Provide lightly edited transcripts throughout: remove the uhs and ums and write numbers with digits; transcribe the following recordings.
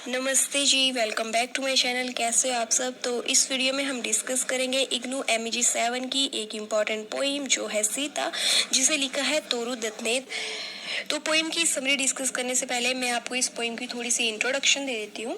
नमस्ते जी, welcome back to my channel. कैसे हो आप सब। तो इस वीडियो में हम डिस्कस करेंगे इग्नू MEG7 की एक इम्पॉर्टेंट पोइम जो है सीता, जिसे लिखा है तोरू दत्त ने। तो पोइम की समरी डिस्कस करने से पहले मैं आपको इस पोइम की थोड़ी सी इंट्रोडक्शन दे देती हूँ।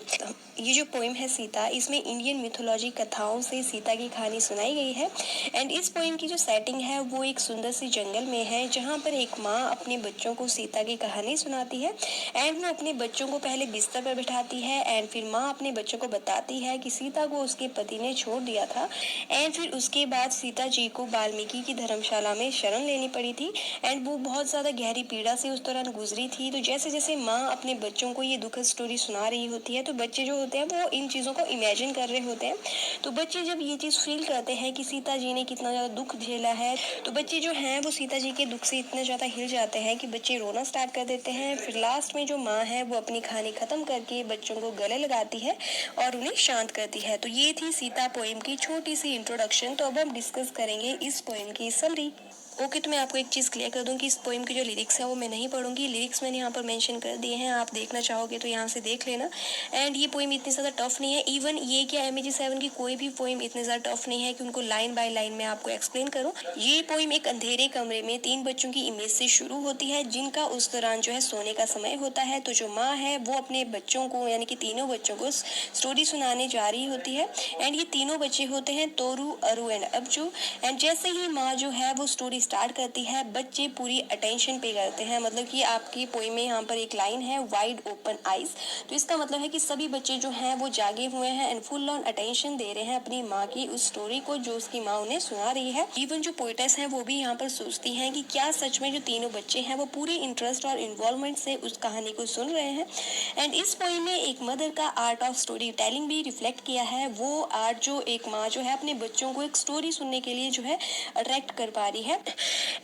ये जो पोइम है सीता, इसमें इंडियन मिथोलॉजी कथाओं से सीता की कहानी सुनाई गई है। एंड इस पोइम की जो सेटिंग है वो एक सुंदर सी जंगल में है, जहाँ पर एक माँ अपने बच्चों को सीता की कहानी सुनाती है। एंड वो अपने बच्चों को पहले बिस्तर पर बिठाती है एंड फिर माँ अपने बच्चों को बताती है कि सीता को उसके पति ने छोड़ दिया था। एंड फिर उसके बाद सीता जी को वाल्मीकि की धर्मशाला में शरण लेनी पड़ी थी। एंड वो बहुत ज़्यादा गहरी पीड़ा से उस दौरान गुजरी थी। तो जैसे जैसे माँ अपने बच्चों को ये दुखद स्टोरी सुना रही होती है, तो बच्चे जो होते हैं वो इन चीज़ों को इमेजिन कर रहे होते हैं। तो बच्चे जब ये चीज़ फील करते हैं कि सीता जी ने कितना ज़्यादा दुख झेला है, तो बच्चे जो हैं वो सीता जी के दुख से इतने ज़्यादा हिल जाते हैं कि बच्चे रोना स्टार्ट कर देते हैं। फिर लास्ट में जो माँ है वो अपनी कहानी ख़त्म करके बच्चों को गले लगाती है और उन्हें शांत करती है। तो ये थी सीता पोएम की छोटी सी इंट्रोडक्शन। तो अब हम डिस्कस करेंगे इस पोएम की समरी। ओके, तो मैं आपको एक चीज़ क्लियर कर दूं कि इस पोएम की जो लिरिक्स है वो मैं नहीं पढ़ूंगी। लिरिक्स मैंने यहाँ पर मेंशन कर दिए हैं, आप देखना चाहोगे तो यहाँ से देख लेना। एंड ये पोएम इतनी ज़्यादा टफ नहीं है। इवन ये क्या MEG7 की कोई भी पोएम इतनी ज़्यादा टफ नहीं है कि उनको लाइन बाय लाइन में आपको एक्सप्लेन करूँ। ये पोएम एक अंधेरे कमरे में 3 बच्चों की इमेज से शुरू होती है, जिनका उस दौरान जो है सोने का समय होता है। तो जो माँ है वो अपने बच्चों को, यानी कि तीनों बच्चों को स्टोरी सुनाने जा रही होती है। एंड ये तीनों बच्चे होते हैं तोरू, अरु एंड अबजू। एंड जैसे ही माँ जो है वो स्टोरी स्टार्ट करती है, बच्चे पूरी अटेंशन पे करते हैं। मतलब कि आपकी पोएम में यहाँ पर एक लाइन है, वाइड ओपन आइज। तो इसका मतलब है कि सभी बच्चे जो हैं वो जागे हुए हैं एंड फुल ऑन अटेंशन दे रहे हैं अपनी माँ की उस स्टोरी को जो उसकी माँ उन्हें सुना रही है। इवन जो पोइटेस हैं वो भी यहाँ पर सोचती हैं कि क्या सच में जो तीनों बच्चे हैं वो पूरे इंटरेस्ट और इन्वॉल्वमेंट से उस कहानी को सुन रहे हैं। एंड इस पोएम में एक मदर का आर्ट ऑफ स्टोरी टेलिंग भी रिफ्लेक्ट किया है। वो आर्ट जो एक माँ जो है अपने बच्चों को एक स्टोरी सुनने के लिए जो है अट्रैक्ट कर पा रही है।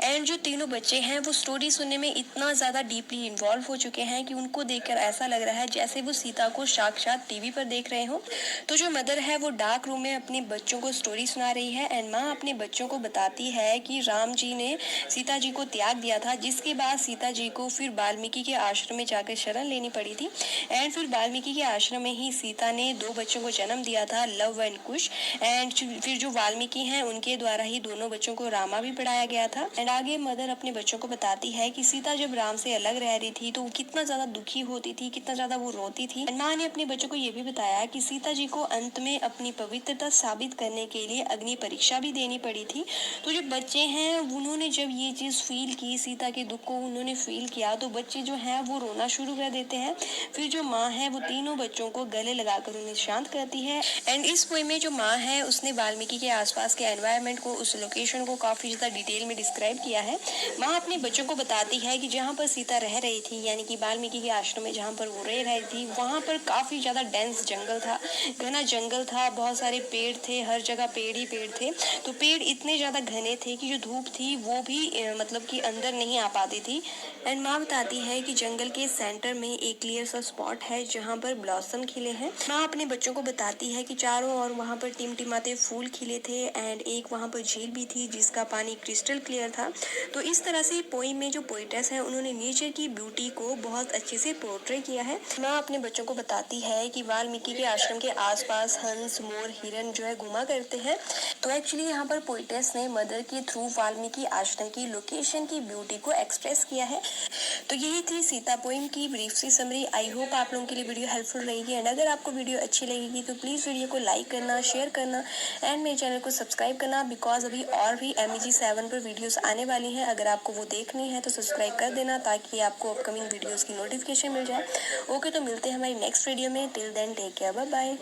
एंड जो तीनों बच्चे हैं वो स्टोरी सुनने में इतना ज़्यादा डीपली इन्वॉल्व हो चुके हैं कि उनको देखकर ऐसा लग रहा है जैसे वो सीता को साक्षात टीवी पर देख रहे हो। तो जो मदर है वो डार्क रूम में अपने बच्चों को स्टोरी सुना रही है। एंड माँ अपने बच्चों को बताती है कि राम जी ने सीता जी को त्याग दिया था, जिसके बाद सीता जी को फिर वाल्मीकि के आश्रम में जाकर शरण लेनी पड़ी थी। एंड फिर वाल्मीकि के आश्रम में ही सीता ने 2 बच्चों को जन्म दिया था, लव एंड कुश। एंड फिर जो वाल्मीकि हैं उनके द्वारा ही दोनों बच्चों को रामा भी पढ़ाया गया था। एंड आगे मदर अपने बच्चों को बताती है कि सीता जब राम से अलग रह रही थी तो वो कितना ज्यादा दुखी होती थी, कितना ज्यादा वो रोती थी। माँ ने अपने बच्चों को ये भी बताया कि सीता जी को अंत में अपनी पवित्रता साबित करने के लिए अग्नि परीक्षा भी देनी पड़ी थी। तो जो बच्चे हैं उन्होंने जब ये चीज फील की, सीता के दुख को उन्होंने फील किया, तो बच्चे जो हैं वो रोना शुरू कर देते हैं। फिर जो माँ है वो तीनों बच्चों को गले लगाकर उन्हें शांत करती है। एंड इस पोएम में जो माँ है उसने वाल्मीकि के आसपास के एनवायरनमेंट को, उस लोकेशन को काफी ज्यादा डिटेल में डिस्क्राइब किया है। माँ अपने बच्चों को बताती है कि जहाँ पर सीता रह रही थी, यानी कि वाल्मीकि के आश्रम में जहाँ पर वो रह रही थी, वहाँ पर काफी ज्यादा डेंस जंगल था, घना जंगल था, बहुत सारे पेड़ थे, हर जगह पेड़ ही पेड़ थे। तो पेड़ इतने ज्यादा घने थे कि जो धूप थी वो भी मतलब कि अंदर नहीं आ पाती थी। एंड माँ बताती है कि जंगल के सेंटर में एक क्लियर सा स्पॉट है जहाँ पर ब्लॉसम खिले हैं। माँ अपने बच्चों को बताती है कि चारों ओर वहाँ पर टिमटिमाते फूल खिले थे एंड एक वहाँ पर झील भी थी जिसका पानी क्रिस्टल क्लियर था। तो इस तरह से पोइम में जो पोइटेस है उन्होंने नेचर की ब्यूटी को बहुत अच्छे से पोर्ट्रे किया है। माँ अपने बच्चों को बताती है कि वाल्मीकि के आश्रम के आसपास हंस, मोर, हिरन जो है घुमा करते हैं। तो एक्चुअली यहाँ पर पोइटेस ने मदर के थ्रू वाल्मीकि आश्रम की लोकेशन की ब्यूटी को एक्सप्रेस किया है। तो यही थी सीता पोइम की ब्रीफ सी समरी। आई होप आप लोगों के लिए वीडियो हेल्पफुल रहेगी। एंड अगर आपको वीडियो अच्छी लगेगी तो प्लीज़ वीडियो को लाइक करना, शेयर करना एंड मेरे चैनल को सब्सक्राइब करना, बिकॉज अभी और भी MEG7 पर वीडियोस आने वाली हैं। अगर आपको वो देखनी है तो सब्सक्राइब कर देना ताकि आपको अपकमिंग वीडियोस की नोटिफिकेशन मिल जाए। ओके, तो मिलते हैं हमारी नेक्स्ट वीडियो में। Till then take care, bye bye.